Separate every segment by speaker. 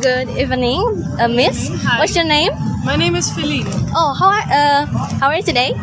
Speaker 1: Good evening, Miss.
Speaker 2: Hi.
Speaker 1: What's your name?
Speaker 2: My name is Feline.
Speaker 1: Oh, how are you today?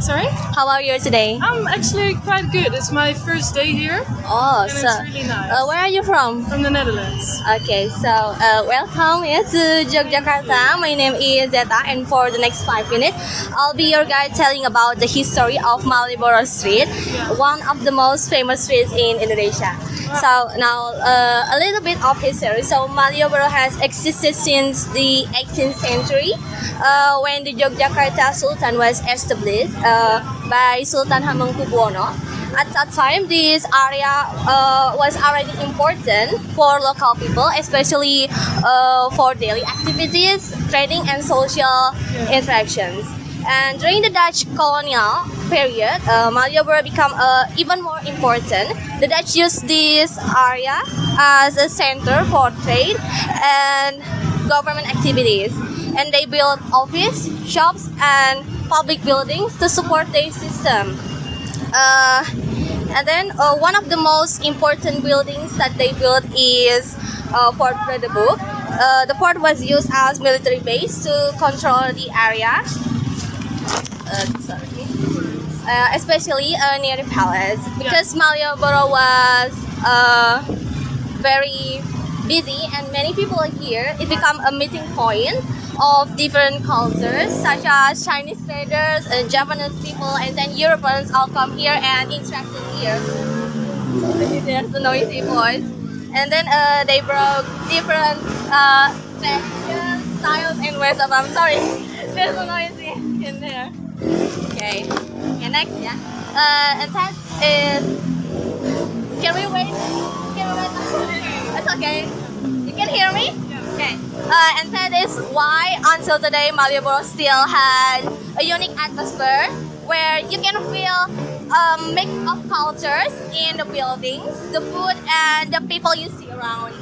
Speaker 2: Sorry?
Speaker 1: How are you today?
Speaker 2: I'm actually quite good. It's my first day here
Speaker 1: Oh,
Speaker 2: and
Speaker 1: so
Speaker 2: it's really nice.
Speaker 1: where are you from?
Speaker 2: From the Netherlands.
Speaker 1: Okay, so welcome here to Yogyakarta. My name is Zeta, and for the next 5 minutes, I'll be your guide telling about the history of Malioboro Street, one of the most famous streets in Indonesia. So now a little bit of history. So Malioboro has existed since the 18th century when the Yogyakarta Sultan was established by Sultan Hamengkubuwono. At that time, this area was already important for local people, especially for daily activities, trading, and social interactions. And during the Dutch colonial period, Malioboro became even more important. The Dutch used this area as a center for trade and government activities, and they built office, shops, and public buildings to support their system. And then one of the most important buildings that they built is Fort Fredebuk. The fort was used as military base to control the area, especially near the palace. Because Malioboro was very busy and many people are here, it became a meeting point of different cultures such as Chinese traders and Japanese people, and then Europeans all come here and interacted here. There's a noisy voice. And then they brought different fashion styles and ways of, I'm sorry, there's a noisy in there. Okay, next, yeah. And that is, can we wait? It's okay. You can hear me? Okay. And that is why until today Malioboro still has a unique atmosphere where you can feel a mix of cultures in the buildings, the food, and the people you see around.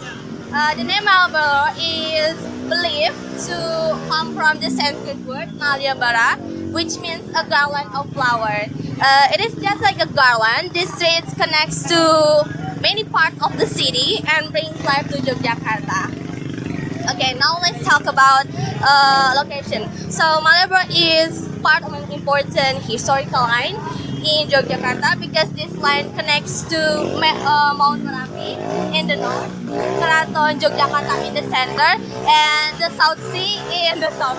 Speaker 1: The name Malioboro is believed to come from the Sanskrit word Maliobara, which means a garland of flower. It is just like a garland. This street connects to many parts of the city and brings life to Yogyakarta. Okay, now let's talk about location. So Malioboro is part of an important historical line in Yogyakarta because this line connects to Mount Merapi in the north, Keraton Yogyakarta in the center, and the South Sea in the south.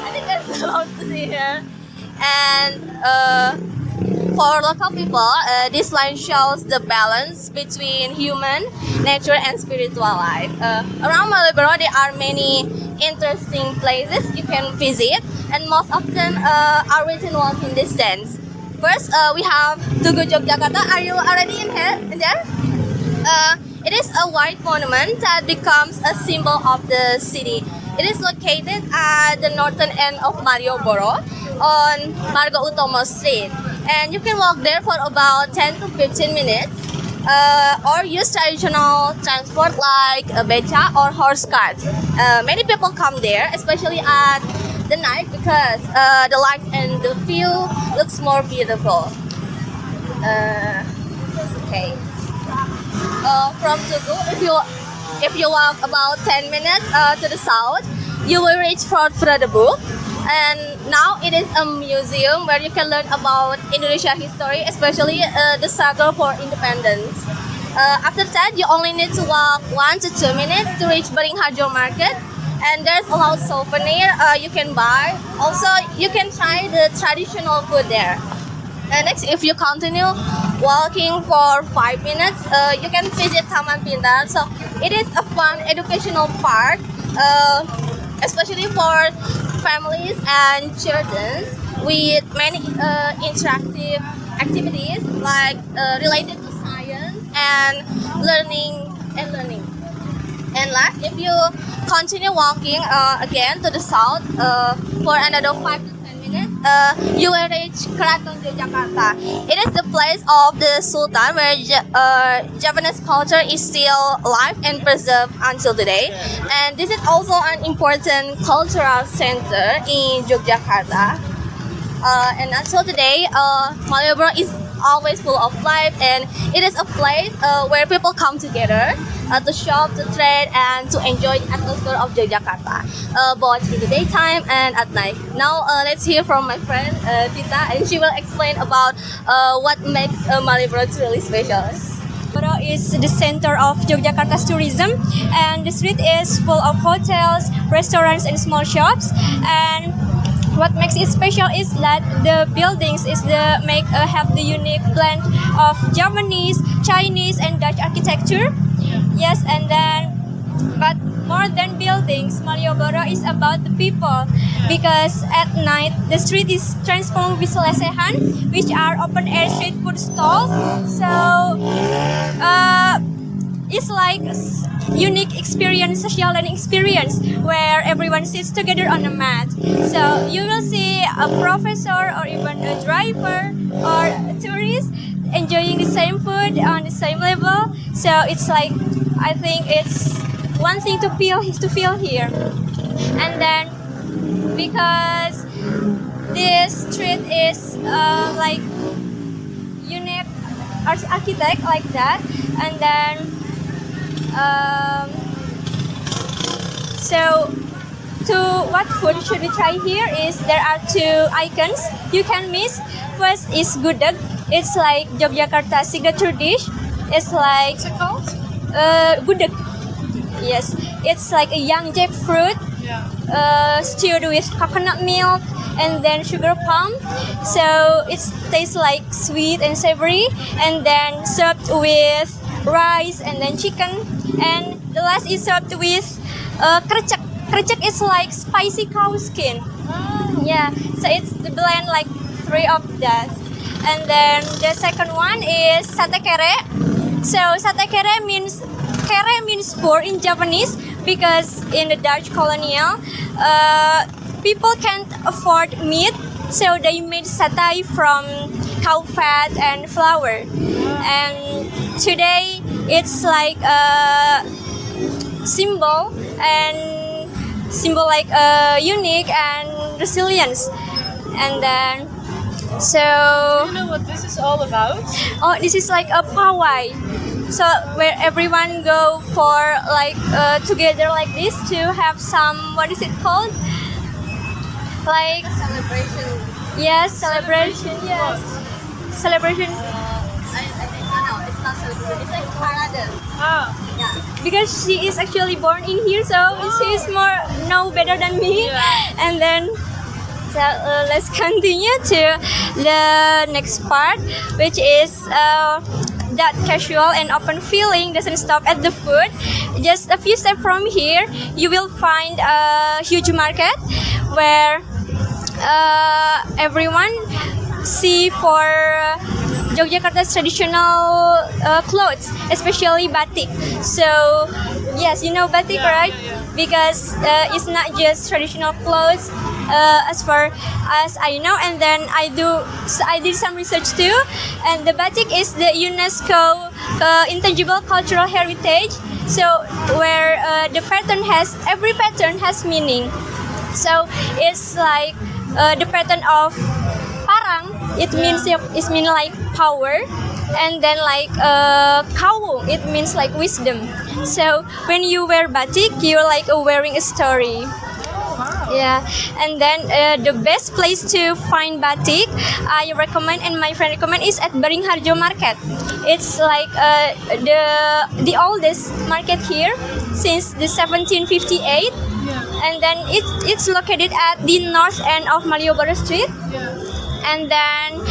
Speaker 1: I think there's a lot to see here. And for local people, this line shows the balance between human, nature, and spiritual life. Around Malioboro, there are many interesting places you can visit, and most often are within walking distance. First, we have Tugu Yogyakarta. Are you already in there? It is a white monument that becomes a symbol of the city. It is located at the northern end of Malioboro on Margo Utomo Street. And you can walk there for about 10 to 15 minutes or use traditional transport like a beca or horse cart. Many people come there, especially at the night, because the light and the view looks more beautiful. Okay. From Tugu, if you walk about 10 minutes to the south, you will reach Fort Fredebuk. And now it is a museum where you can learn about Indonesia history, especially the struggle for independence. After that, you only need to walk 1 to 2 minutes to reach Beringharjo Market, and there's a lot of souvenir you can buy. Also, you can try the traditional food there. And next, if you continue walking for 5 minutes, you can visit Taman Pintar. So it is a fun educational park, especially for families and children, with many interactive activities like related to science and learning. And last, if you continue walking again to the south for another 5 to 10 minutes, you will reach Keraton Yogyakarta. It is the place of the Sultan where Japanese culture is still alive and preserved until today. And this is also an important cultural center in Yogyakarta. And until today, Malioboro is always full of life, and it is a place where people come together to shop, to trade, and to enjoy the atmosphere of Yogyakarta, both in the daytime and at night. Now let's hear from my friend Tita, and she will explain about what makes Malioboro really special.
Speaker 3: Malioboro is the center of Yogyakarta's tourism, and the street is full of hotels, restaurants, and small shops. And what makes it special is that the buildings have the unique blend of Japanese, Chinese, and Dutch architecture. Yes, and then but more than buildings, Malioboro is about the people, because at night the street is transformed with lesehan, which are open air street food stalls. So it's like unique experience, social learning experience, where everyone sits together on a mat. So you will see a professor or even a driver or a tourist enjoying the same food on the same level. So it's like, I think it's one thing to feel here. And then because this street is like unique architect like that, and then so to what food should we try here is there are two icons you can miss. First is gudeg. It's like Yogyakarta signature dish. It's like
Speaker 2: What's it called?
Speaker 3: Gudeg. Yes, it's like a young jackfruit stewed with coconut milk and then sugar palm. So it tastes like sweet and savory, and then served with rice and then chicken. And the last is served with krecek. Krecek is like spicy cow skin. Yeah, so it's the blend like three of that. And then the second one is sate kere. So sate kere means poor in Japanese, because in the Dutch colonial, people can't afford meat, so they made satay from cow fat and flour. And today it's like a symbol like unique and resilience. And then so
Speaker 2: Do you know what this is all about?
Speaker 3: this is like a pawai. So where everyone go for like together like this to have some, what is it called? Like
Speaker 1: Celebration.
Speaker 3: yes, celebration. Yes, celebration.
Speaker 1: I think no, it's not celebration. It's like parade.
Speaker 2: Ah,
Speaker 1: Yeah.
Speaker 3: Because she is actually born in here, so she is more know better than me.
Speaker 2: Yeah.
Speaker 3: And then so let's continue to the next part, which is that casual and open feeling doesn't stop at the food. Just a few steps from here, you will find a huge market where everyone see for Yogyakarta's traditional clothes, especially batik. So yes, you know batik, right?
Speaker 2: yeah.
Speaker 3: Because it's not just traditional clothes, as far as I know. And then I did some research too, and the batik is the UNESCO intangible cultural heritage. So where every pattern has meaning. So it's like the pattern of parang. It means like power, and then like kawung, it means like wisdom. So when you wear batik, you're like wearing a story. Yeah, and then the best place to find batik I recommend and my friend recommend is at Beringharjo Market. It's like the oldest market here since the 1758, and then it's located at the north end of Malioboro Street. And then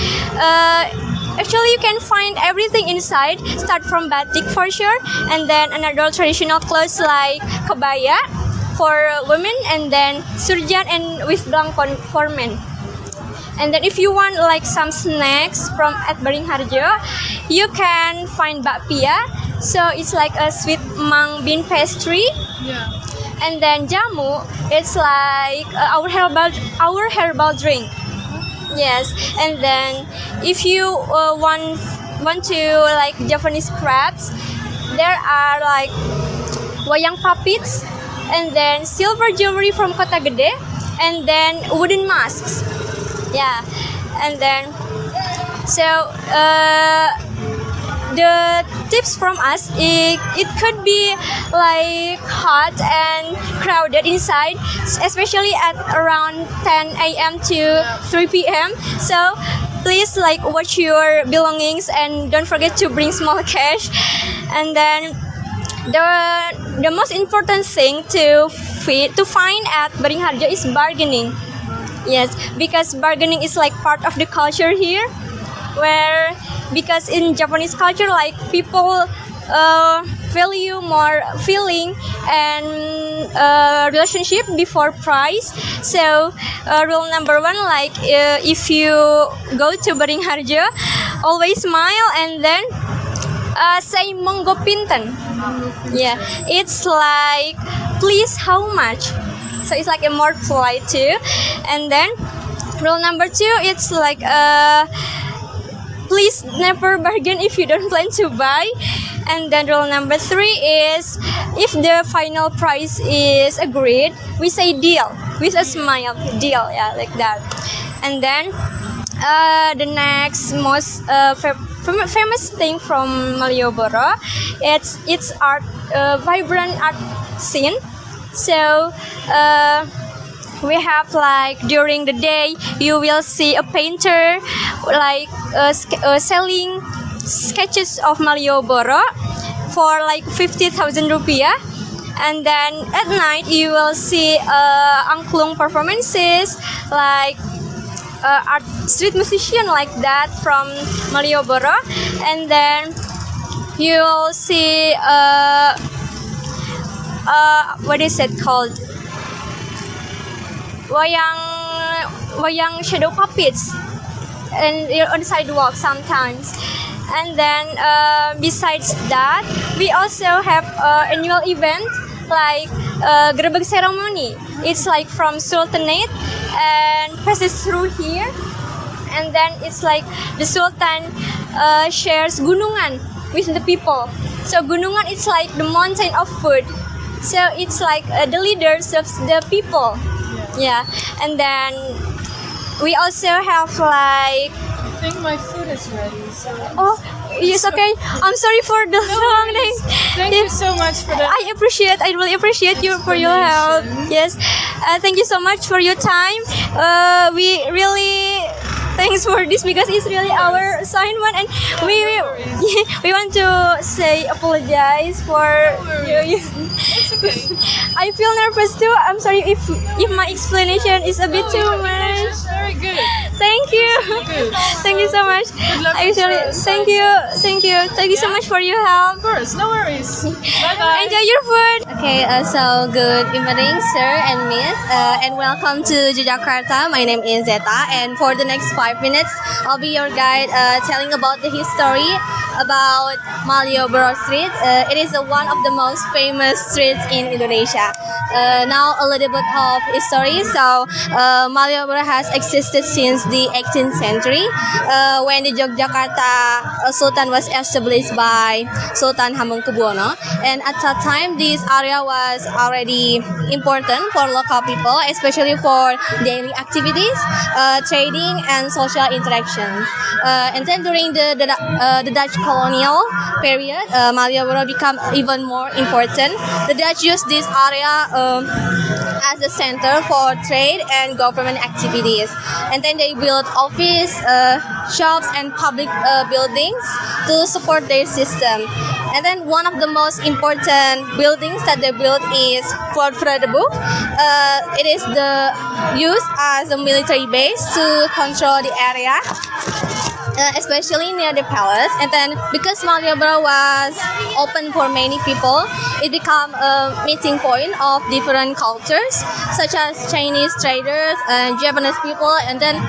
Speaker 3: actually you can find everything inside, start from batik for sure, and then another traditional clothes like kebaya for women, and then surjan and with blangkon for men. And then if you want like some snacks from at Beringharjo, you can find bakpia. So it's like a sweet mung bean pastry.
Speaker 2: yeah.
Speaker 3: And then jamu, it's like our herbal drink. Yes, and then if you want to like Japanese crabs, there are like wayang puppets, and then silver jewelry from Kota Gede, and then wooden masks. Yeah, and then so the tips from us, it could be like hot and crowded inside, especially at around 10 a.m. to 3 p.m. So please like watch your belongings and don't forget to bring small cash. And then the most important thing to find at Beringharjo is bargaining. Yes, because bargaining is like part of the culture here, where because in Japanese culture, like people value more feeling and relationship before price. So rule number one, like if you go to Beringharjo, always smile and then say monggo pinten. Yeah, it's like please how much. So it's like a more polite too. And then rule number two, it's like please never bargain if you don't plan to buy. And then rule number three is if the final price is agreed, we say deal with a smile, deal, yeah, like that. And then the next most famous thing from Malioboro, it's art, vibrant art scene. So we have like during the day you will see a painter like selling sketches of Malioboro for like 50,000 rupiah. And then at night you will see angklung performances like art street musician like that from Malioboro. And then you will see what is it called? Wayang shadow puppets and on the sidewalk sometimes. And then besides that, we also have annual event like Gerebek ceremony. It's like from Sultanate and passes through here. And then it's like the Sultan shares gunungan with the people. So gunungan is like the mountain of food. So it's like the leaders of the people. Yeah. And then we also have like
Speaker 2: I think my food is ready. So
Speaker 3: oh, yes, okay. I'm sorry for the long name.
Speaker 2: Thank you so much for that.
Speaker 3: I really appreciate you for your help. Yes. Thank you so much for your time. We really thanks for this because it's really our assignment and we want to say apologize for you.
Speaker 2: It's okay.
Speaker 3: I feel nervous too. I'm sorry if my explanation is a bit too much.
Speaker 2: It's very good.
Speaker 3: Thank you.
Speaker 2: Good.
Speaker 3: Thank you so much.
Speaker 2: luck with your
Speaker 3: Thank you so much for your help.
Speaker 2: Of course, no worries. Bye bye.
Speaker 3: Enjoy your food.
Speaker 1: Okay, so good evening, sir and miss, and welcome to Yogyakarta. My name is Zeta, and for the next 5 minutes, I'll be your guide telling about the history about Malioboro Street. It is one of the most famous streets in Indonesia. Now a little bit of history. So Malioboro has existed since the 18th century when the Yogyakarta Sultan was established by Sultan Hamengkubuwono, and at that time this area was already important for local people, especially for daily activities, trading and social interactions. And then during the Dutch colonial period, Malioboro became even more important. The Dutch used this area as a center for trade and government activities, and then they built office, shops and public buildings to support their system. And then one of the most important buildings that they built is Fort Vredenburg. It is used as a military base to control the area, especially near the palace. And then because Malioboro was open for many people, it became a meeting point of different cultures such as Chinese traders and Japanese people, and then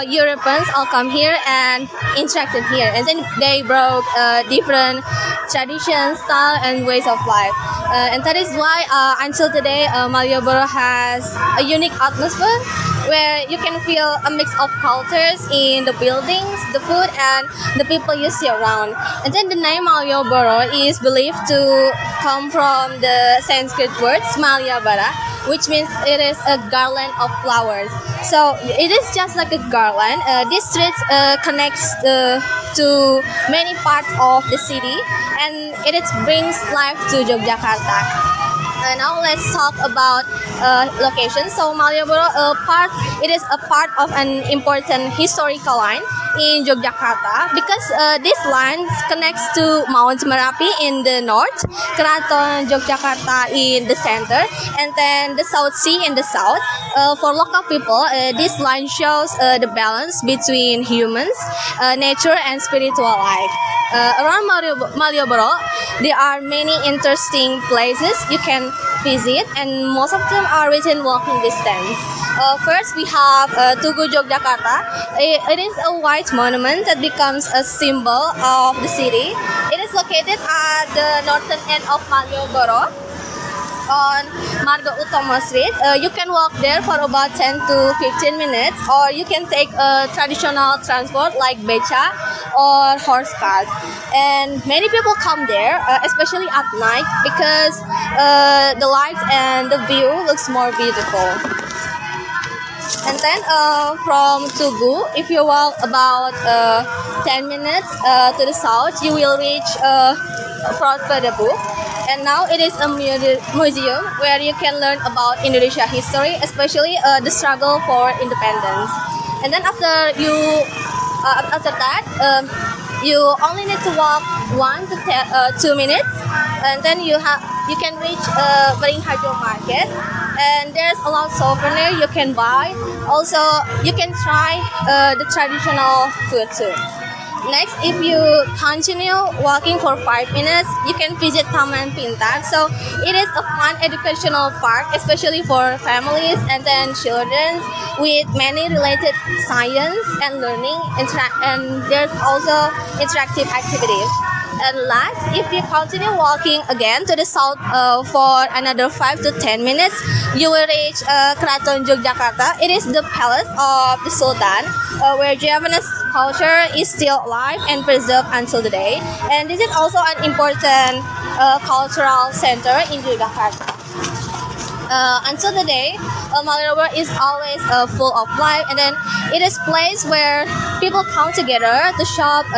Speaker 1: Europeans all come here and interacted here, and then they broke different traditions, style and ways of life, and that is why until today Malioboro has a unique atmosphere where you can feel a mix of cultures in the buildings, the food, and the people you see around. And then the name Malioboro is believed to come from the Sanskrit word Smalyabara, which means it is a garland of flowers. So it is just like a garland. This street connects to many parts of the city, and it brings life to Yogyakarta. Now let's talk about location. So Malioboro it is a part of an important historical line in Yogyakarta because this line connects to Mount Merapi in the north, Keraton Yogyakarta in the center, and then the South Sea in the south. For local people, this line shows the balance between humans, nature, and spiritual life. Around Malioboro, there are many interesting places you can visit, and most of them are within walking distance. First, we have Tugu Yogyakarta. It is a white monument that becomes a symbol of the city. It is located at the northern end of Malioboro on Marga Utama Street. You can walk there for about 10 to 15 minutes, or you can take a traditional transport like beca or horse cart. And many people come there, especially at night, because the light and the view looks more beautiful. And then from Tugu, if you walk about 10 minutes to the south, you will reach Fort Pedabu. And now it is a museum where you can learn about Indonesia history, especially the struggle for independence. And then after that, you only need to walk 1 to 2 minutes, and then you can reach Beringharjo Market, and there's a lot of souvenir you can buy. Also, you can try the traditional food too. Next, if you continue walking for 5 minutes, you can visit Taman Pintar. So it is a fun educational park, especially for families and then children, with many related science and learning, and there's also interactive activities. And last, if you continue walking again to the south for another 5 to 10 minutes, you will reach Keraton Yogyakarta. It is the palace of the Sultan, where Javanese culture is still alive and preserved until today. And this is also an important cultural center in Yogyakarta. Until today, Malioboro is always full of life, and then it is a place where people come together to shop,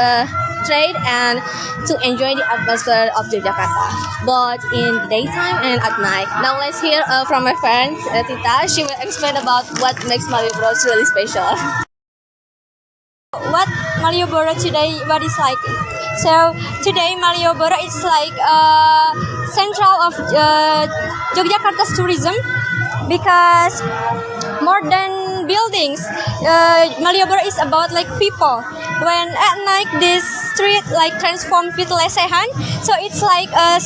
Speaker 1: trade, and to enjoy the atmosphere of Yogyakarta, both in daytime and at night. Now let's hear from my friend Tita. She will explain about what makes Malioboro really special.
Speaker 3: What Malioboro today, what is like? So today Malioboro is like central of Yogyakarta's tourism, because more than buildings, Malioboro is about like people. When at night this street like transformed with lesehan, so it's like a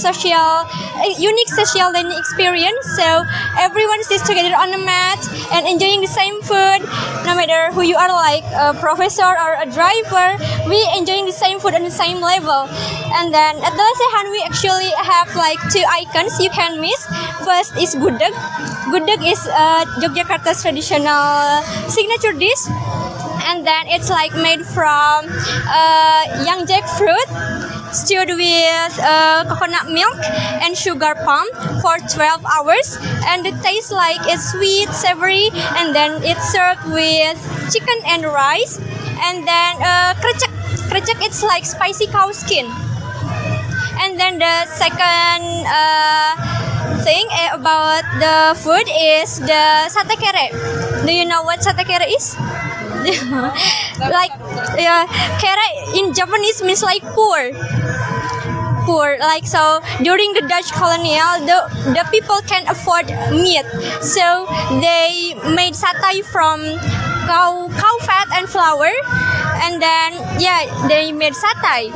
Speaker 3: unique social dining experience. So everyone sits together on a mat and enjoying the same food. No matter who you are, like a professor or a driver, we enjoying the same food on the same level. And then at the lesehan we actually have like 2 icons you can miss. First is gudeg. Gudeg is Yogyakarta's traditional signature dish. And then it's like made from young jackfruit stewed with coconut milk and sugar palm for 12 hours, and the taste like it's sweet, savory, and then it's served with chicken and rice. And then krecek it's like spicy cow skin. And then the second thing about the food is the sate kere. Do you know what sate kere is? Like kere in Japanese means like poor. Like, so during the Dutch colonial, the people can afford meat, so they made satay from cow fat and flour, and then they made satay.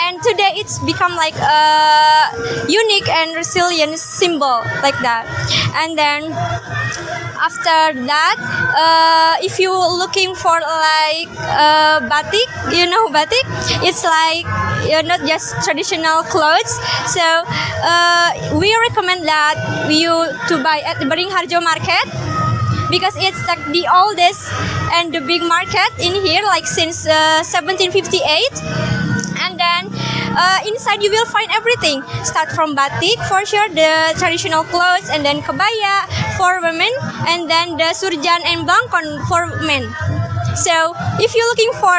Speaker 3: And today it's become like a unique and resilient symbol like that. And then after that, if you looking for like batik, you know batik, it's like not just traditional clothes. So we recommend that you to buy at the Beringharjo Market. because it's like the oldest and the big market in here, like since 1758. And then inside you will find everything. Start from batik for sure, the traditional clothes, and then kebaya for women, and then the surjan and blangkon for men. So if you're looking for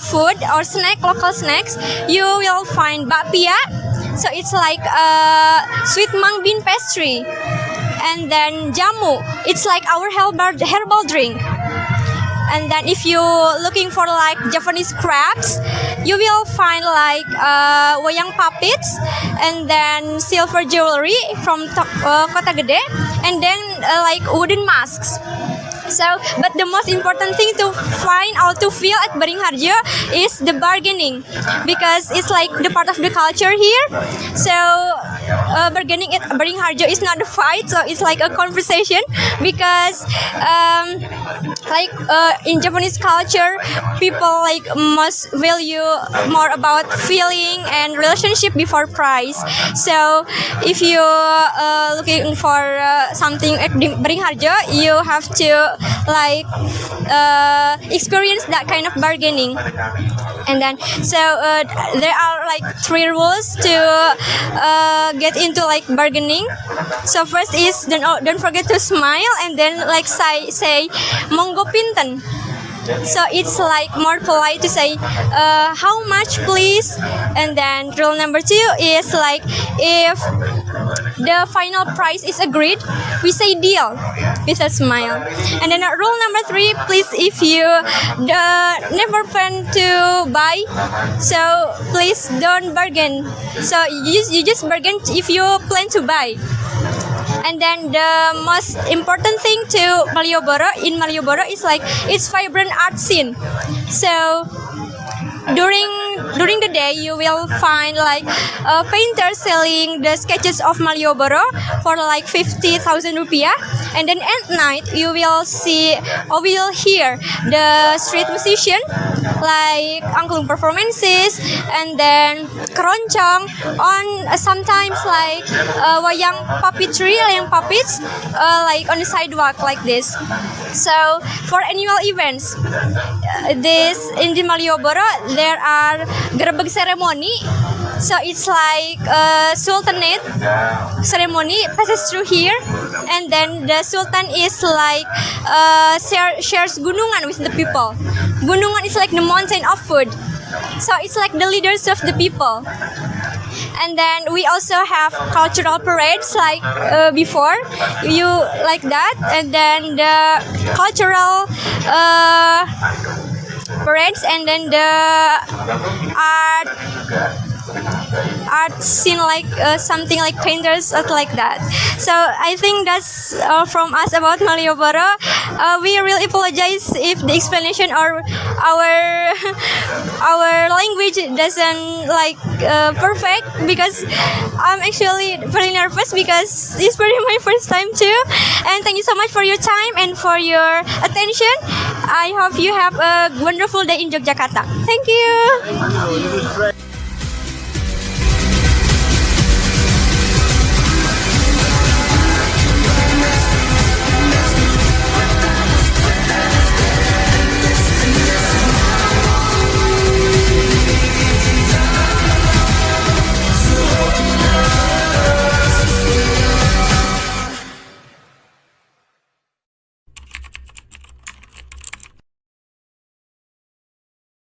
Speaker 3: food or local snacks, you will find bakpia. So it's like a sweet mung bean pastry. And then jamu, it's like our herbal drink. And then if you're looking for like Japanese crafts, you will find like wayang puppets, and then silver jewelry from Kota Gede, and then like wooden masks. So, but the most important thing to find or to feel at Beringharjo is the bargaining, because it's like the part of the culture here. So, bargaining at Beringharjo is not a fight, so it's like a conversation, because in Japanese culture, people like must value more about feeling and relationship before price. So, if you looking for something at Beringharjo, you have to like experience that kind of bargaining. And then there are like 3 rules to get into like bargaining. So first is don't forget to smile, and then like say monggo pinten. So it's like more polite to say how much please. And then rule number 2 is like if the final price is agreed, we say deal with a smile. And then rule number 3, please, if you never plan to buy, so please don't bargain. So you just bargain if you plan to buy. And then the most important thing to in Malioboro is like its vibrant art scene. So during the day you will find like painters selling the sketches of Malioboro for like 50,000 rupiah, and then at night you will see or will hear the street musician like angklung performances, and then keroncong on sometimes like wayang puppets like on the sidewalk like this. So for annual events, this in the Malioboro there are gerebek ceremony. So it's like a sultanate ceremony passes through here, and then the sultan is like shares gunungan with the people. Gunungan is like the mountain of food. So it's like the leaders of the people. And then we also have cultural parades like before, you like that. And then the cultural parades, and then the art scene like something like painters or like that. So I think that's all from us about Malioboro. We really apologize if the explanation or our language doesn't like perfect, because I'm actually very nervous because it's pretty my first time too. And thank you so much for your time and for your attention. I hope you have a wonderful day in Yogyakarta. Thank you.